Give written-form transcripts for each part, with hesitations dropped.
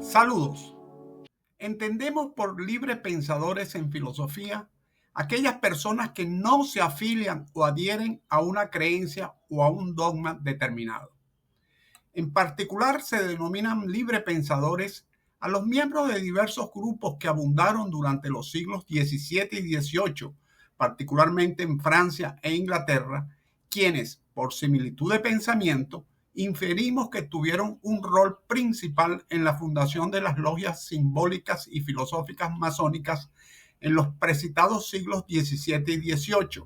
Saludos. Entendemos por libre pensadores en filosofía aquellas personas que no se afilian o adhieren a una creencia o a un dogma determinado. En particular, se denominan libre pensadores a los miembros de diversos grupos que abundaron durante los siglos XVII y XVIII, particularmente en Francia e Inglaterra, quienes, por similitud de pensamiento, inferimos que tuvieron un rol principal en la fundación de las logias simbólicas y filosóficas masónicas en los precitados siglos XVII y XVIII,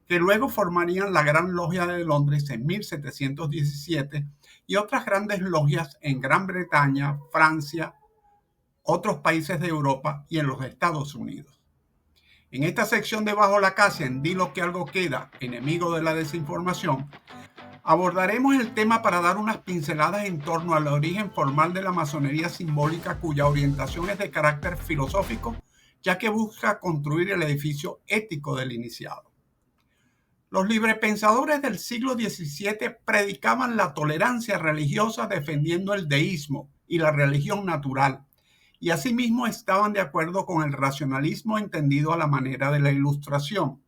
que luego formarían la Gran Logia de Londres en 1717 y otras grandes logias en Gran Bretaña, Francia, otros países de Europa y en los Estados Unidos. En esta sección de Bajo la Acacia, en Dilo que algo queda, enemigo de la desinformación, abordaremos el tema para dar unas pinceladas en torno al origen formal de la masonería simbólica, cuya orientación es de carácter filosófico, ya que busca construir el edificio ético del iniciado. Los librepensadores del siglo XVII predicaban la tolerancia religiosa defendiendo el deísmo y la religión natural, y asimismo estaban de acuerdo con el racionalismo entendido a la manera de la Ilustración.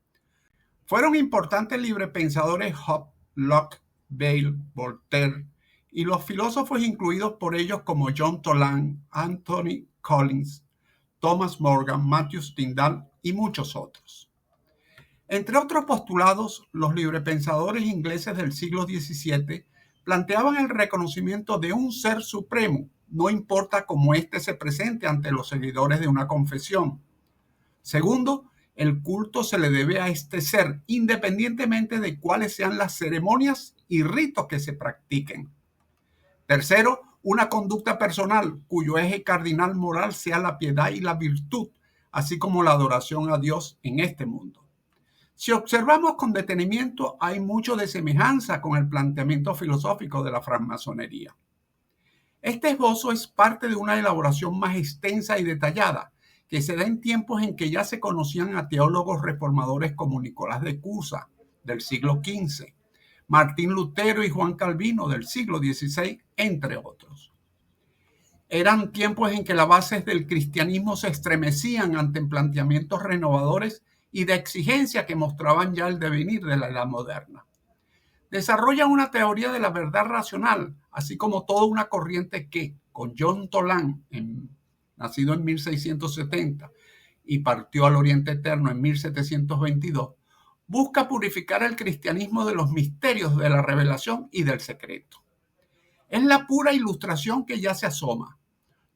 Fueron importantes librepensadores Hobbes, Locke, Bale, Voltaire y los filósofos incluidos por ellos como John Toland, Anthony Collins, Thomas Morgan, Matthew Tyndall y muchos otros. Entre otros postulados, los librepensadores ingleses del siglo XVII planteaban el reconocimiento de un ser supremo, no importa cómo éste se presente ante los seguidores de una confesión. Segundo, el culto se le debe a este ser, independientemente de cuáles sean las ceremonias y ritos que se practiquen. Tercero, una conducta personal cuyo eje cardinal moral sea la piedad y la virtud, así como la adoración a Dios en este mundo. Si observamos con detenimiento, hay mucho de semejanza con el planteamiento filosófico de la francmasonería. Este esbozo es parte de una elaboración más extensa y detallada, que se da en tiempos en que ya se conocían a teólogos reformadores como Nicolás de Cusa, del siglo XV, Martín Lutero y Juan Calvino, del siglo XVI, entre otros. Eran tiempos en que las bases del cristianismo se estremecían ante planteamientos renovadores y de exigencia que mostraban ya el devenir de la edad moderna. Desarrollan una teoría de la verdad racional, así como toda una corriente que, con John Toland, nacido en 1670 y partió al Oriente Eterno en 1722, busca purificar el cristianismo de los misterios de la revelación y del secreto. Es la pura Ilustración que ya se asoma.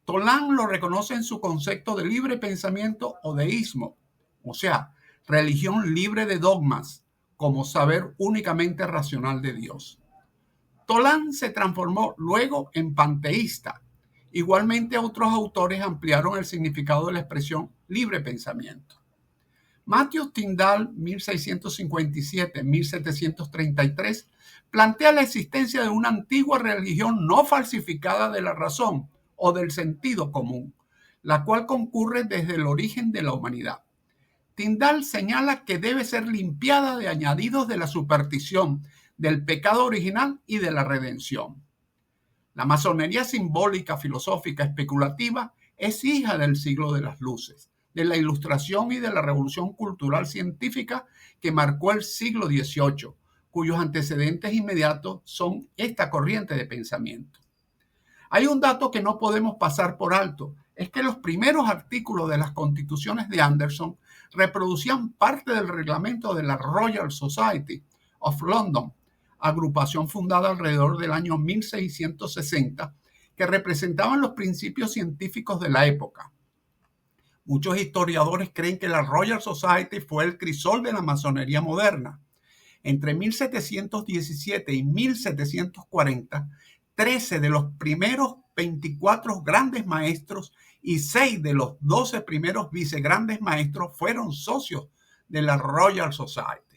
Toland lo reconoce en su concepto de libre pensamiento o deísmo, o sea, religión libre de dogmas, como saber únicamente racional de Dios. Toland se transformó luego en panteísta. Igualmente, otros autores ampliaron el significado de la expresión libre pensamiento. Matthew Tyndall, 1657-1733, plantea la existencia de una antigua religión no falsificada de la razón o del sentido común, la cual concurre desde el origen de la humanidad. Tyndall señala que debe ser limpiada de añadidos de la superstición, del pecado original y de la redención. La masonería simbólica, filosófica, especulativa es hija del siglo de las luces, de la Ilustración y de la revolución cultural científica que marcó el siglo XVIII, cuyos antecedentes inmediatos son esta corriente de pensamiento. Hay un dato que no podemos pasar por alto, es que los primeros artículos de las constituciones de Anderson reproducían parte del reglamento de la Royal Society of London, agrupación fundada alrededor del año 1660, que representaban los principios científicos de la época. Muchos historiadores creen que la Royal Society fue el crisol de la masonería moderna. Entre 1717 y 1740, 13 de los primeros 24 grandes maestros y 6 de los 12 primeros vicegrandes maestros fueron socios de la Royal Society.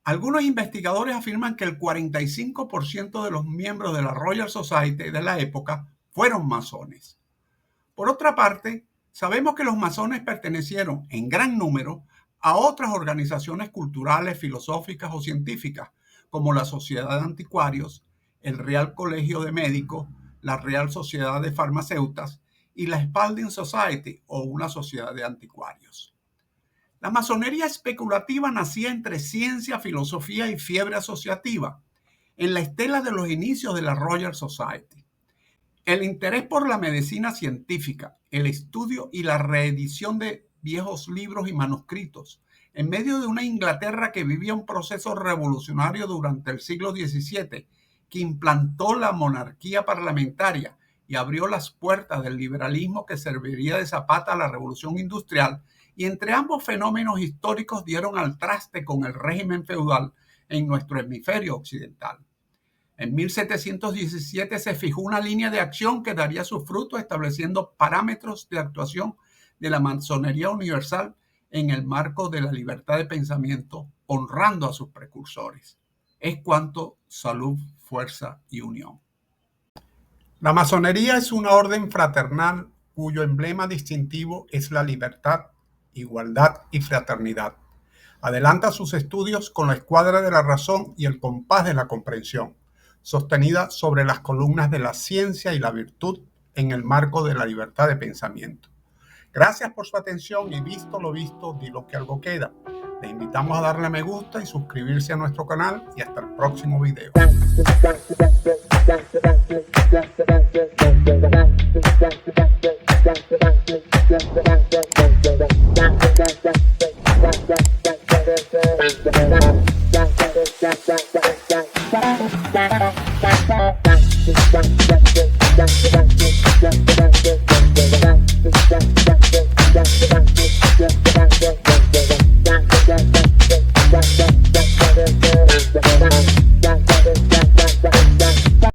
Algunos investigadores afirman que el 45% de los miembros de la Royal Society de la época fueron masones. Por otra parte, sabemos que los masones pertenecieron en gran número a otras organizaciones culturales, filosóficas o científicas, como la Sociedad de Anticuarios, el Real Colegio de Médicos, la Real Sociedad de Farmacéuticas y la Spalding Society o una sociedad de anticuarios. La masonería especulativa nacía entre ciencia, filosofía y fiebre asociativa, en la estela de los inicios de la Royal Society. El interés por la medicina científica, el estudio y la reedición de viejos libros y manuscritos, en medio de una Inglaterra que vivía un proceso revolucionario durante el siglo XVII, que implantó la monarquía parlamentaria y abrió las puertas del liberalismo que serviría de zapata a la revolución industrial, y entre ambos fenómenos históricos dieron al traste con el régimen feudal en nuestro hemisferio occidental. En 1717 se fijó una línea de acción que daría sus frutos estableciendo parámetros de actuación de la masonería universal en el marco de la libertad de pensamiento, honrando a sus precursores. Es cuanto: salud, fuerza y unión. La masonería es una orden fraternal cuyo emblema distintivo es la libertad, igualdad y fraternidad. Adelanta sus estudios con la escuadra de la razón y el compás de la comprensión, sostenida sobre las columnas de la ciencia y la virtud en el marco de la libertad de pensamiento. Gracias por su atención y visto lo visto, di lo que algo queda. Les invitamos a darle me gusta y suscribirse a nuestro canal y hasta el próximo video.